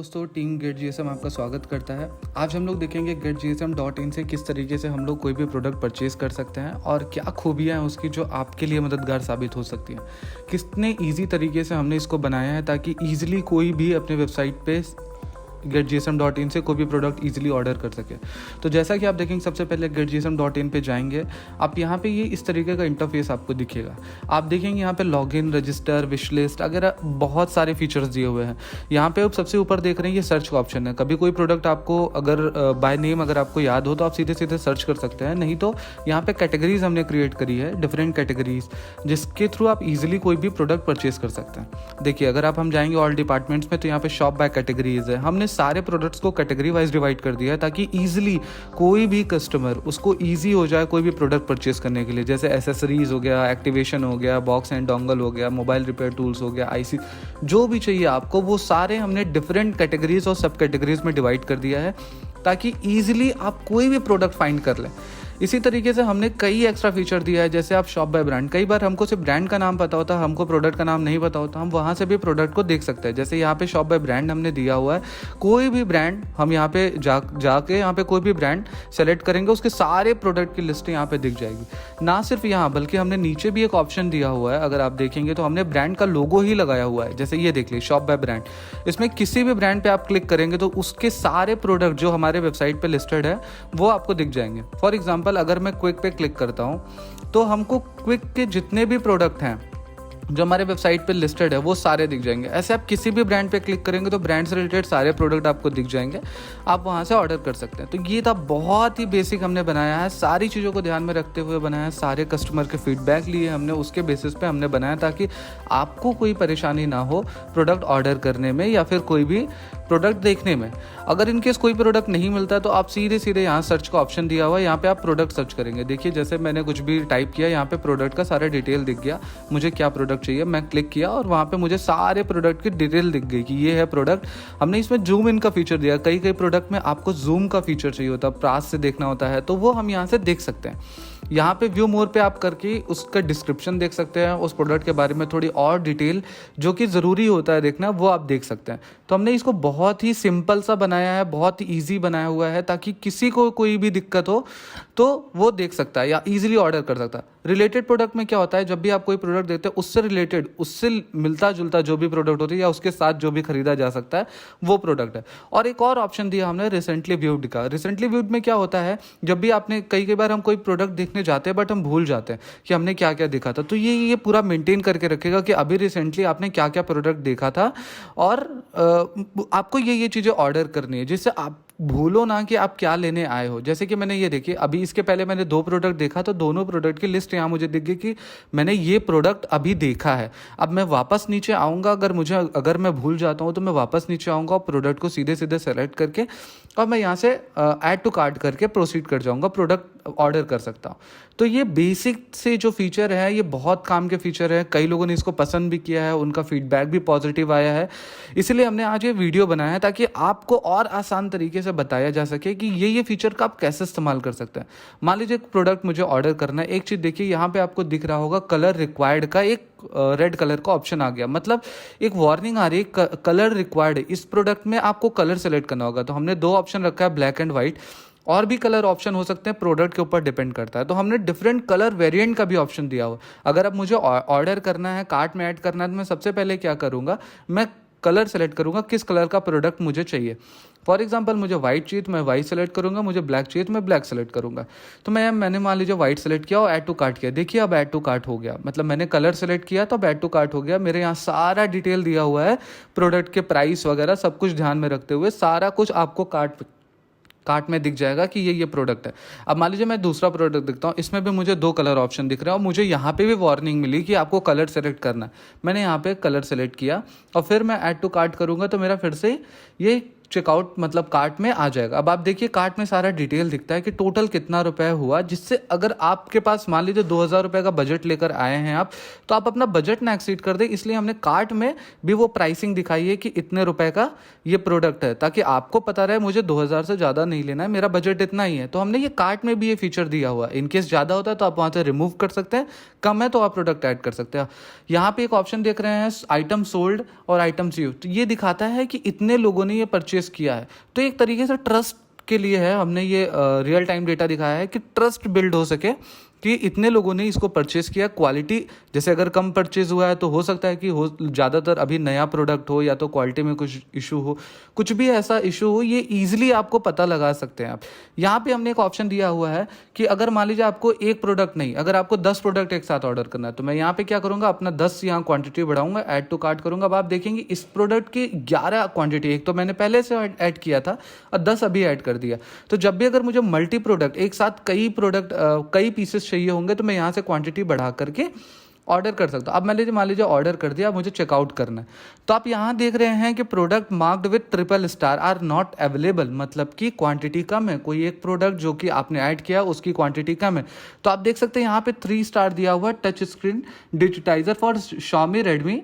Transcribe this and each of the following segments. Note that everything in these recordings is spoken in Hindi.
दोस्तों, टीम गेट जीएसएम आपका स्वागत करता है। आज हम लोग देखेंगे getgsm.in से किस तरीके से हम लोग कोई भी प्रोडक्ट परचेज कर सकते हैं और क्या खूबियाँ हैं उसकी जो आपके लिए मददगार साबित हो सकती हैं। कितने ईजी तरीके से हमने इसको बनाया है ताकि ईजिली कोई भी अपने वेबसाइट पे getgsm.in से कोई भी प्रोडक्ट इजीली ऑर्डर कर सके। तो जैसा कि आप देखेंगे, सबसे पहले getgsm.in पे जाएंगे आप। यहाँ पे ये इस तरीके का इंटरफेस आपको दिखेगा। आप देखेंगे यहाँ पे लॉगिन, रजिस्टर, विश लिस्ट वगैरह बहुत सारे फीचर्स दिए हुए हैं। यहाँ पे आप सबसे ऊपर देख रहे हैं ये सर्च का ऑप्शन है। कभी कोई प्रोडक्ट आपको अगर बाय नेम अगर आपको याद हो तो आप सीधे सीधे सर्च कर सकते हैं, नहीं तो यहाँ पे कैटेगरीज हमने क्रिएट करी है, डिफरेंट कैटेगरीज, जिसके थ्रू आप इजीली कोई भी प्रोडक्ट परचेज कर सकते हैं। देखिए, अगर हम जाएंगे ऑल डिपार्टमेंट्स में तो यहाँ पे शॉप बाय कैटेगरीज है। हमने सारे प्रोडक्ट्स को कैटेगरी वाइज डिवाइड कर दिया है ताकि इजीली कोई भी कस्टमर उसको इजी हो जाए कोई भी प्रोडक्ट परचेज करने के लिए। जैसे एसेसरीज हो गया, एक्टिवेशन हो गया, बॉक्स एंड डोंगल हो गया, मोबाइल रिपेयर टूल्स हो गया, आईसी, जो भी चाहिए आपको वो सारे हमने डिफरेंट कैटेगरीज और सब कैटेगरीज में डिवाइड कर दिया है ताकि ईजिली आप कोई भी प्रोडक्ट फाइंड कर लें। इसी तरीके से हमने कई एक्स्ट्रा फीचर दिया है, जैसे आप शॉप बाय ब्रांड। कई बार हमको सिर्फ ब्रांड का नाम पता होता है, हमको प्रोडक्ट का नाम नहीं पता होता, हम वहाँ से भी प्रोडक्ट को देख सकते हैं। जैसे यहाँ पे शॉप बाय ब्रांड हमने दिया हुआ है, कोई भी ब्रांड हम यहाँ पे जाके यहाँ पे कोई भी ब्रांड सेलेक्ट करेंगे, उसके सारे प्रोडक्ट की लिस्ट यहाँ पे दिख जाएगी। ना सिर्फ यहाँ, बल्कि हमने नीचे भी एक ऑप्शन दिया हुआ है। अगर आप देखेंगे तो हमने ब्रांड का लोगो ही लगाया हुआ है। जैसे ये देख लीजिए, शॉप बाय ब्रांड। इसमें किसी भी ब्रांड पे आप क्लिक करेंगे तो उसके सारे प्रोडक्ट जो हमारे वेबसाइट पे लिस्टेड है वो आपको दिख जाएंगे। फॉर एग्जाम्पल, अगर मैं क्विक पे क्लिक करता हूं तो हमको क्विक के जितने भी प्रोडक्ट हैं जो हमारे वेबसाइट पे लिस्टेड है वो सारे दिख जाएंगे। ऐसे आप किसी भी ब्रांड पे क्लिक करेंगे तो ब्रांड से रिलेटेड सारे प्रोडक्ट आपको दिख जाएंगे, आप वहाँ से ऑर्डर कर सकते हैं। तो ये था बहुत ही बेसिक हमने बनाया है, सारी चीज़ों को ध्यान में रखते हुए बनाया है। सारे कस्टमर के फीडबैक लिए हमने, उसके बेसिस पे हमने बनाया ताकि आपको कोई परेशानी ना हो प्रोडक्ट ऑर्डर करने में या फिर कोई भी प्रोडक्ट देखने में। अगर इनकेस कोई प्रोडक्ट नहीं मिलता तो आप सीधे सीधे यहाँ सर्च का ऑप्शन दिया हुआ है, यहाँ पे आप प्रोडक्ट सर्च करेंगे। देखिए, जैसे मैंने कुछ भी टाइप किया, यहाँ पे प्रोडक्ट का सारा डिटेल दिख गया, मुझे क्या प्रोडक्ट चाहिए। मैं क्लिक किया और वहाँ पे मुझे सारे प्रोडक्ट की डिटेल दिख गई कि ये है प्रोडक्ट। हमने इसमें जूम इन का फीचर दिया। कई प्रोडक्ट में आपको जूम का फीचर चाहिए होता है, पास से देखना होता है, तो वो हम यहाँ से देख सकते हैं। यहाँ पे व्यू मोर पे आप करके उसका डिस्क्रिप्शन देख सकते हैं, उस प्रोडक्ट के बारे में थोड़ी और डिटेल जो कि ज़रूरी होता है देखना, वो आप देख सकते हैं। तो हमने इसको बहुत ही सिंपल सा बनाया है, बहुत ही ईजी बनाया हुआ है ताकि किसी को कोई भी दिक्कत हो तो वो देख सकता है या ईजिली ऑर्डर कर सकता है। रिलेटेड प्रोडक्ट में क्या होता है, जब भी आप कोई प्रोडक्ट देखते हैं उससे रिलेटेड, उससे मिलता जुलता जो भी प्रोडक्ट होती है या उसके साथ जो भी खरीदा जा सकता है वो प्रोडक्ट है। और एक और ऑप्शन दिया हमने रिसेंटली व्यूड का। रिसेंटली व्यूड में क्या होता है, जब भी आपने कई बार हम कोई प्रोडक्ट देखने जाते हैं बट हम भूल जाते हैं कि हमने क्या क्या देखा था, तो ये पूरा मेंटेन करके रखेगा कि अभी रिसेंटली आपने क्या क्या प्रोडक्ट देखा था और आपको ये चीज़ें ऑर्डर करनी है, जिससे आप भूलो ना कि आप क्या लेने आए हो। जैसे कि मैंने ये देखिए, अभी इसके पहले मैंने 2 प्रोडक्ट देखा तो दोनों प्रोडक्ट की लिस्ट यहाँ मुझे दिख गई कि मैंने ये प्रोडक्ट अभी देखा है। अब मैं वापस नीचे आऊँगा, अगर मैं भूल जाता हूँ तो मैं वापस नीचे आऊँगा और प्रोडक्ट को सीधे सीधे सेलेक्ट करके और मैं यहाँ से ऐड टू कार्ट करके प्रोसीड कर जाऊँगा, प्रोडक्ट ऑर्डर कर सकता हूँ। तो ये बेसिक से जो फीचर है ये बहुत काम के फीचर है। कई लोगों ने इसको पसंद भी किया है, उनका फीडबैक भी पॉजिटिव आया है। इसलिए हमने आज ये वीडियो बनाया है ताकि आपको और आसान तरीके से बताया जा सके कि ये फीचर का आप कैसे इस्तेमाल कर सकते हैं। मान लीजिए एक प्रोडक्ट मुझे ऑर्डर करना है। एक चीज़ देखिए, यहाँ पे आपको दिख रहा होगा कलर रिक्वायर्ड का एक रेड कलर का ऑप्शन आ गया, मतलब एक वार्निंग आ रही है कलर रिक्वायर्ड है। इस प्रोडक्ट में आपको कलर सेलेक्ट करना होगा। तो हमने 2 ऑप्शन रखा है, ब्लैक एंड व्हाइट। और भी कलर ऑप्शन हो सकते हैं, प्रोडक्ट के ऊपर डिपेंड करता है। तो हमने डिफरेंट कलर वेरिएंट का भी ऑप्शन दिया हुआ। अगर अब मुझे ऑर्डर करना है, कार्ट में ऐड करना है, तो मैं सबसे पहले क्या करूँगा, मैं कलर सेलेक्ट करूँगा, किस कलर का प्रोडक्ट मुझे चाहिए। फॉर एग्जांपल, मुझे व्हाइट चाहिए तो मैं व्हाइट सेलेक्ट करूँगा, मुझे ब्लैक चाहिए तो मैं ब्लैक सेलेक्ट करूँगा। तो मैंने मान लीजिए व्हाइट सेलेक्ट किया और ऐड टू कार्ट किया। देखिए, अब ऐड टू कार्ट हो गया, मतलब मैंने कलर सेलेक्ट किया तो अब ऐड टू कार्ट हो गया। मेरे यहाँ सारा डिटेल दिया हुआ है, प्रोडक्ट के प्राइस वगैरह सब कुछ ध्यान में रखते हुए सारा कुछ आपको कार्ट में दिख जाएगा कि ये प्रोडक्ट है। अब मान लीजिए मैं दूसरा प्रोडक्ट दिखता हूँ, इसमें भी मुझे 2 कलर ऑप्शन दिख रहे हैं और मुझे यहाँ पे भी वार्निंग मिली कि आपको कलर सेलेक्ट करना है। मैंने यहाँ पे कलर सेलेक्ट किया और फिर मैं ऐड टू कार्ट करूँगा तो मेरा फिर से ये चेकआउट मतलब कार्ट में आ जाएगा। अब आप देखिए कार्ट में सारा डिटेल दिखता है कि टोटल कितना रुपए हुआ, जिससे अगर आपके पास मान लीजिए 2000 रुपये का बजट लेकर आए हैं आप, तो आप अपना बजट ना एक्सीड कर दे, इसलिए हमने कार्ट में भी वो प्राइसिंग दिखाई है कि इतने रुपए का ये प्रोडक्ट है, ताकि आपको पता रहे मुझे 2000 से ज़्यादा नहीं लेना है, मेरा बजट इतना ही है। तो हमने ये कार्ट में भी ये फीचर दिया हुआ है, इनकेस ज़्यादा होता है तो आप वहाँ से रिमूव कर सकते हैं, कम है तो आप प्रोडक्ट ऐड कर सकते हैं। यहाँ पे एक ऑप्शन देख रहे हैं आइटम सोल्ड और आइटम्स यूज्ड, तो ये दिखाता है कि इतने लोगों ने ये परचेस किया है। तो एक तरीके से ट्रस्ट के लिए है, हमने ये रियल टाइम डेटा दिखाया है कि ट्रस्ट बिल्ड हो सके कि इतने लोगों ने इसको परचेस किया। क्वालिटी जैसे अगर कम परचेज हुआ है तो हो सकता है कि हो ज़्यादातर अभी नया प्रोडक्ट हो या तो क्वालिटी में कुछ इशू हो, कुछ भी ऐसा इशू हो, ये ईजिली आपको पता लगा सकते हैं आप। यहाँ पे हमने एक ऑप्शन दिया हुआ है कि अगर मान लीजिए आपको एक प्रोडक्ट नहीं, अगर आपको 10 प्रोडक्ट एक साथ ऑर्डर करना है, तो मैं यहाँ पे क्या करूँगा, अपना 10 यहाँ क्वांटिटी बढ़ाऊंगा, ऐड टू कार्ट करूँगा। अब आप देखेंगे इस प्रोडक्ट की 11 क्वांटिटी, एक तो मैंने पहले से ऐड किया था और 10 अभी ऐड कर दिया। तो जब भी अगर मुझे मल्टी प्रोडक्ट एक साथ कई प्रोडक्ट कई पीसेस चाहिए होंगे तो मैं यहाँ से क्वांटिटी बढ़ा करके ऑर्डर कर सकता हूँ। अब मान लीजिए ऑर्डर कर दिया, मुझे चेकआउट करना है, तो आप यहाँ देख रहे हैं कि product marked with triple star are not available, मतलब कि क्वांटिटी कम है। कोई एक प्रोडक्ट जो कि आपने ऐड किया उसकी क्वांटिटी कम है, तो आप देख सकते हैं यहाँ पे 3 स्टार दिया हुआ है, touch screen digitiser for Xiaomi Redmi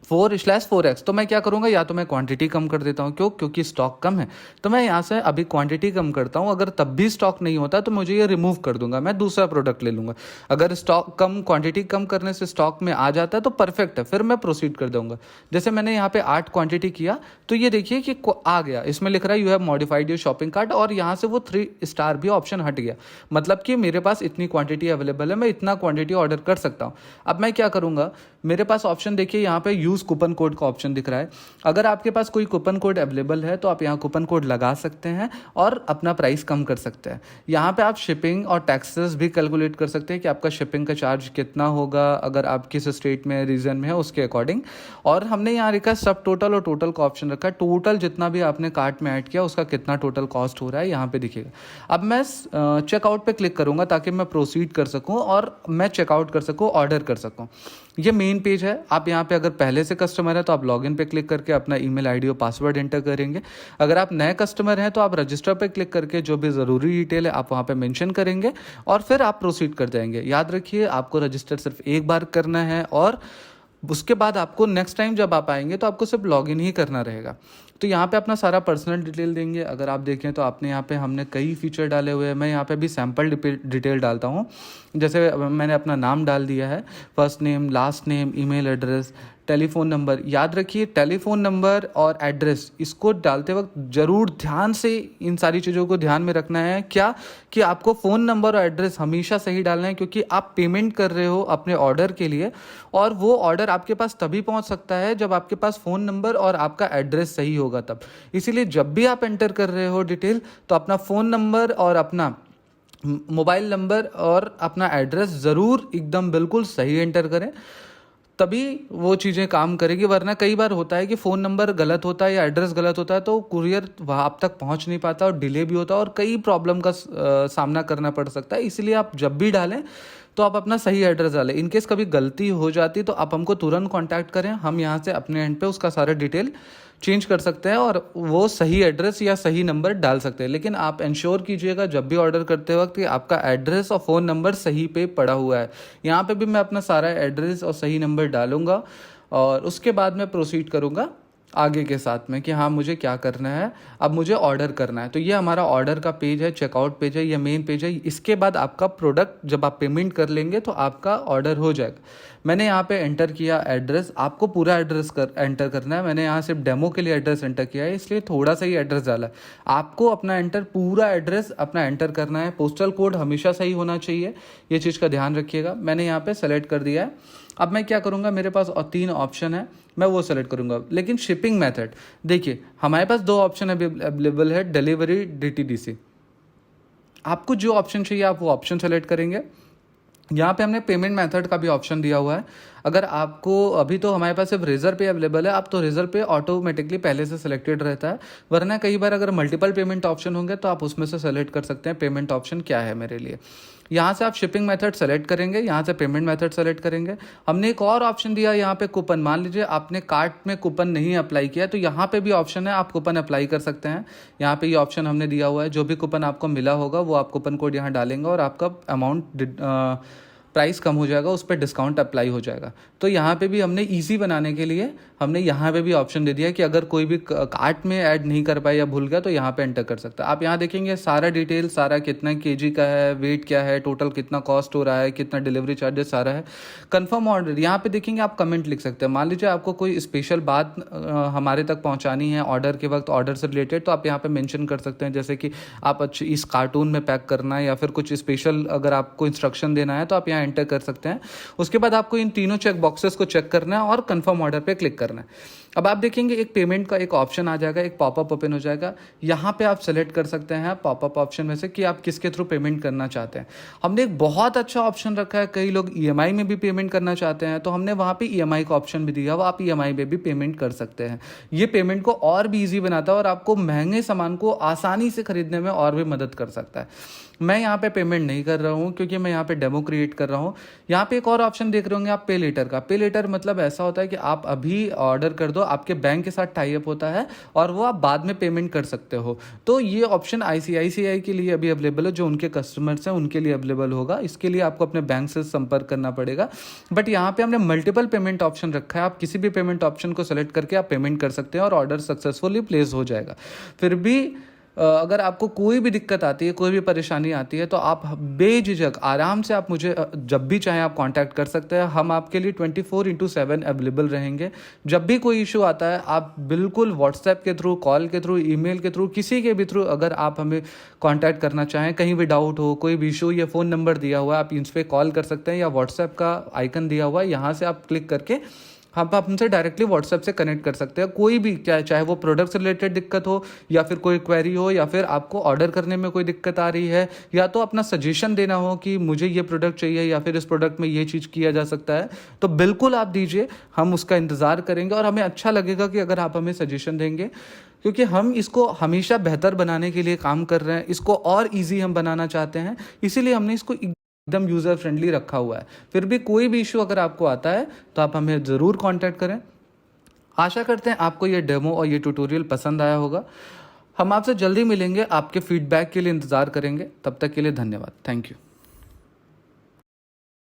4/4X। तो मैं क्या करूंगा, या तो मैं क्वांटिटी कम कर देता हूं, क्योंकि स्टॉक कम है, तो मैं यहाँ से अभी क्वांटिटी कम करता हूं। अगर तब भी स्टॉक नहीं होता तो मुझे ये रिमूव कर दूंगा, मैं दूसरा प्रोडक्ट ले लूंगा। अगर स्टॉक कम क्वांटिटी कम करने से स्टॉक में आ जाता है तो परफेक्ट है, फिर मैं प्रोसीड कर दूंगा। जैसे मैंने यहाँ पे 8 क्वांटिटी किया तो ये देखिए कि आ गया, इसमें लिख रहा है you have modified your shopping cart, और यहाँ से वो 3 स्टार भी ऑप्शन हट गया, मतलब कि मेरे पास इतनी क्वांटिटी अवेलेबल है, मैं इतना क्वांटिटी ऑर्डर कर सकता हूँ। अब मैं क्या करूँगा, मेरे पास ऑप्शन देखिए यहाँ पे यूज़ कूपन कोड का ऑप्शन दिख रहा है। अगर आपके पास कोई कूपन कोड अवेलेबल है तो आप यहाँ कूपन कोड लगा सकते हैं और अपना प्राइस कम कर सकते हैं। यहाँ पे आप शिपिंग और टैक्सेस भी कैलकुलेट कर सकते हैं कि आपका शिपिंग का चार्ज कितना होगा, अगर आप किस स्टेट में रीजन में है उसके अकॉर्डिंग। और हमने यहाँ रखा सब टोटल और टोटल का ऑप्शन रखा है, टोटल जितना भी आपने कार्ट में ऐड किया उसका कितना टोटल कॉस्ट हो रहा है यहाँ पे दिखेगा। अब मैं चेकआउट पे क्लिक करूँगा ताकि मैं प्रोसीड कर सकूँ और मैं चेकआउट कर सकूँ, ऑर्डर कर सकूँ। ये मेन पेज है। आप यहाँ पे अगर पहले से कस्टमर है तो आप लॉगिन पे क्लिक करके अपना ईमेल आईडी और पासवर्ड एंटर करेंगे। अगर आप नए कस्टमर हैं तो आप रजिस्टर पे क्लिक करके जो भी ज़रूरी डिटेल है आप वहाँ पे मेंशन करेंगे और फिर आप प्रोसीड कर जाएंगे। याद रखिए आपको रजिस्टर सिर्फ एक बार करना है और उसके बाद आपको नेक्स्ट टाइम जब आप आएंगे तो आपको सिर्फ लॉगिन ही करना रहेगा। तो यहाँ पे अपना सारा पर्सनल डिटेल देंगे। अगर आप देखें तो आपने यहाँ पे हमने कई फीचर डाले हुए हैं। मैं यहाँ पे भी सैम्पल डिटेल डालता हूँ। जैसे मैंने अपना नाम डाल दिया है, first name, last name, email address, telephone number. याद रखिए टेलीफोन नंबर और एड्रेस इसको डालते वक्त ज़रूर ध्यान से इन सारी चीज़ों को ध्यान में रखना है। क्या कि आपको फ़ोन नंबर और एड्रेस हमेशा सही डालना है, क्योंकि आप पेमेंट कर रहे हो अपने ऑर्डर के लिए और वो ऑर्डर आपके पास तभी पहुंच सकता है जब आपके पास फ़ोन नंबर और आपका एड्रेस सही होगा तब। इसीलिए जब भी आप एंटर कर रहे हो डिटेल तो अपना फ़ोन नंबर और अपना मोबाइल नंबर और अपना एड्रेस ज़रूर एकदम बिल्कुल सही एंटर करें, तभी वो चीज़ें काम करेगी। वरना कई बार होता है कि फ़ोन नंबर गलत होता है या एड्रेस गलत होता है तो कुरियर वहाँ आप तक पहुँच नहीं पाता और डिले भी होता है और कई प्रॉब्लम का सामना करना पड़ सकता है। इसलिए आप जब भी डालें तो आप अपना सही एड्रेस डालें। इनकेस कभी गलती हो जाती तो आप हमको तुरंत कांटेक्ट करें, हम यहाँ से अपने एंड पे उसका सारा डिटेल चेंज कर सकते हैं और वो सही एड्रेस या सही नंबर डाल सकते हैं। लेकिन आप इंश्योर कीजिएगा जब भी ऑर्डर करते वक्त कि आपका एड्रेस और फ़ोन नंबर सही पे पड़ा हुआ है। यहाँ पे भी मैं अपना सारा एड्रेस और सही नंबर डालूंगा और उसके बाद मैं प्रोसीड करूँगा आगे के साथ में कि हाँ मुझे क्या करना है, अब मुझे ऑर्डर करना है। तो ये हमारा ऑर्डर का पेज है, चेकआउट पेज है, ये मेन पेज है। इसके बाद आपका प्रोडक्ट जब आप पेमेंट कर लेंगे तो आपका ऑर्डर हो जाएगा। मैंने यहाँ पे एंटर किया एड्रेस, आपको पूरा एड्रेस एंटर करना है। मैंने यहाँ सिर्फ डेमो के लिए एड्रेस एंटर किया है इसलिए थोड़ा सा ही एड्रेस डाला है। आपको अपना पूरा एड्रेस अपना एंटर करना है। पोस्टल कोड हमेशा सही होना चाहिए, ये चीज़ का ध्यान रखिएगा। मैंने यहाँ पे सेलेक्ट कर दिया है। अब मैं क्या करूँगा, मेरे पास और 3 ऑप्शन है, मैं वो सेलेक्ट करूँगा। लेकिन शिपिंग मेथड देखिए हमारे पास 2 ऑप्शन अवेलेबल है, डिलीवरी, DTDC। आपको जो ऑप्शन चाहिए आप वो ऑप्शन सेलेक्ट करेंगे। यहाँ पे हमने पेमेंट मेथड का भी ऑप्शन दिया हुआ है। अगर आपको अभी तो हमारे पास सिर्फ रेजर पे अवेलेबल है, आप तो रेजर पे ऑटोमेटिकली पहले से सिलेक्टेड रहता है, वरना कई बार अगर मल्टीपल पेमेंट ऑप्शन होंगे तो आप उसमें से सेलेक्ट कर सकते हैं पेमेंट ऑप्शन क्या है मेरे लिए। यहाँ से आप शिपिंग मेथड सेलेक्ट करेंगे, यहाँ से पेमेंट मेथड सेलेक्ट करेंगे। हमने एक और ऑप्शन दिया यहाँ पे कूपन। मान लीजिए आपने कार्ट में कूपन नहीं अप्लाई किया तो यहाँ पे भी ऑप्शन है, आप कूपन अप्लाई कर सकते हैं। यहाँ पे ये ऑप्शन हमने दिया हुआ है, जो भी कूपन आपको मिला होगा वो आप कूपन कोड यहाँ डालेंगे और आपका अमाउंट प्राइस कम हो जाएगा, उस पर डिस्काउंट अप्लाई हो जाएगा। तो यहाँ पे भी हमने इजी बनाने के लिए हमने यहाँ पे भी ऑप्शन दे दिया कि अगर कोई भी कार्ट में ऐड नहीं कर पाया या भूल गया तो यहाँ पे एंटर कर सकता है। आप यहाँ देखेंगे सारा डिटेल, सारा कितना केजी का है, वेट क्या है, टोटल कितना कॉस्ट हो रहा है, कितना डिलीवरी चार्जेस सारा है। कंफर्म ऑर्डर यहाँ पे देखेंगे, आप कमेंट लिख सकते हैं। मान लीजिए आपको कोई स्पेशल बात हमारे तक पहुँचानी है ऑर्डर के वक्त, ऑर्डर से रिलेटेड, तो आप यहाँ पे मेंशन कर सकते हैं, जैसे कि आप अच्छी इस कार्टून में पैक करना है या फिर कुछ स्पेशल अगर आपको इंस्ट्रक्शन देना है तो आप यहाँ एंटर कर सकते हैं। उसके बाद आपको इन तीनों चेक बॉक्सेस को चेक करना है और कंफर्म ऑर्डर पे क्लिक करना है। अब आप देखेंगे एक पेमेंट का एक ऑप्शन आ जाएगा, एक पॉपअप ओपन हो जाएगा। यहाँ पे आप सेलेक्ट कर सकते हैं पॉपअप ऑप्शन में से कि आप किसके थ्रू पेमेंट करना चाहते हैं। हमने एक बहुत अच्छा ऑप्शन रखा है, कई लोग ईएमआई में भी पेमेंट करना चाहते हैं, तो हमने वहाँ पे ईएमआई का ऑप्शन भी दिया हुआ, आप ईएमआई में भी पेमेंट कर सकते हैं। ये पेमेंट को और भी ईजी बनाता है और आपको महंगे सामान को आसानी से खरीदने में और भी मदद कर सकता है। मैं यहाँ पे पेमेंट नहीं कर रहा हूँ क्योंकि मैं यहाँ पे डेमो क्रिएट कर रहा हूँ। यहाँ पे एक और ऑप्शन देख रहे होंगे आप, पे लेटर का। पे लेटर मतलब ऐसा होता है कि आप अभी ऑर्डर कर दो, आपके बैंक के साथ टाई अप होता है और वो आप बाद में पेमेंट कर सकते हो। तो ये ऑप्शन आईसीआईसीआई के लिए अभी अवेलेबल है, जो उनके कस्टमर्स हैं उनके लिए अवेलेबल होगा। इसके लिए आपको अपने बैंक से संपर्क करना पड़ेगा। बट यहाँ पे हमने मल्टीपल पेमेंट ऑप्शन रखा है, आप किसी भी पेमेंट ऑप्शन को सेलेक्ट करके आप पेमेंट कर सकते हैं और ऑर्डर सक्सेसफुली प्लेस हो जाएगा। फिर भी अगर आपको कोई भी दिक्कत आती है, कोई भी परेशानी आती है, तो आप बेझिझक आराम से आप मुझे जब भी चाहें आप कांटेक्ट कर सकते हैं। हम आपके लिए 24/7 अवेलेबल रहेंगे। जब भी कोई इशू आता है आप बिल्कुल व्हाट्सएप के थ्रू, कॉल के थ्रू, ईमेल के थ्रू, किसी के भी थ्रू अगर आप हमें कांटेक्ट करना चाहें, कहीं भी डाउट हो, कोई भी इशू, या फ़ोन नंबर दिया हुआ है आप इस पर कॉल कर सकते हैं, या व्हाट्सएप का आइकन दिया हुआ है यहाँ से आप क्लिक करके आप हमसे डायरेक्टली व्हाट्सएप से कनेक्ट कर सकते हैं। कोई भी क्या, चाहे वो प्रोडक्ट से रिलेटेड दिक्कत हो या फिर कोई क्वेरी हो या फिर आपको ऑर्डर करने में कोई दिक्कत आ रही है, या तो अपना सजेशन देना हो कि मुझे ये प्रोडक्ट चाहिए या फिर इस प्रोडक्ट में ये चीज़ किया जा सकता है, तो बिल्कुल आप दीजिए, हम उसका इंतज़ार करेंगे। और हमें अच्छा लगेगा कि अगर आप हमें सजेशन देंगे, क्योंकि हम इसको हमेशा बेहतर बनाने के लिए काम कर रहे हैं, इसको और ईजी हम बनाना चाहते हैं, इसीलिए हमने इसको एकदम यूज़र फ्रेंडली रखा हुआ है। फिर भी कोई भी इशू अगर आपको आता है तो आप हमें ज़रूर कांटेक्ट करें। आशा करते हैं आपको ये डेमो और ये ट्यूटोरियल पसंद आया होगा। हम आपसे जल्दी मिलेंगे, आपके फीडबैक के लिए इंतज़ार करेंगे। तब तक के लिए धन्यवाद। Thank you.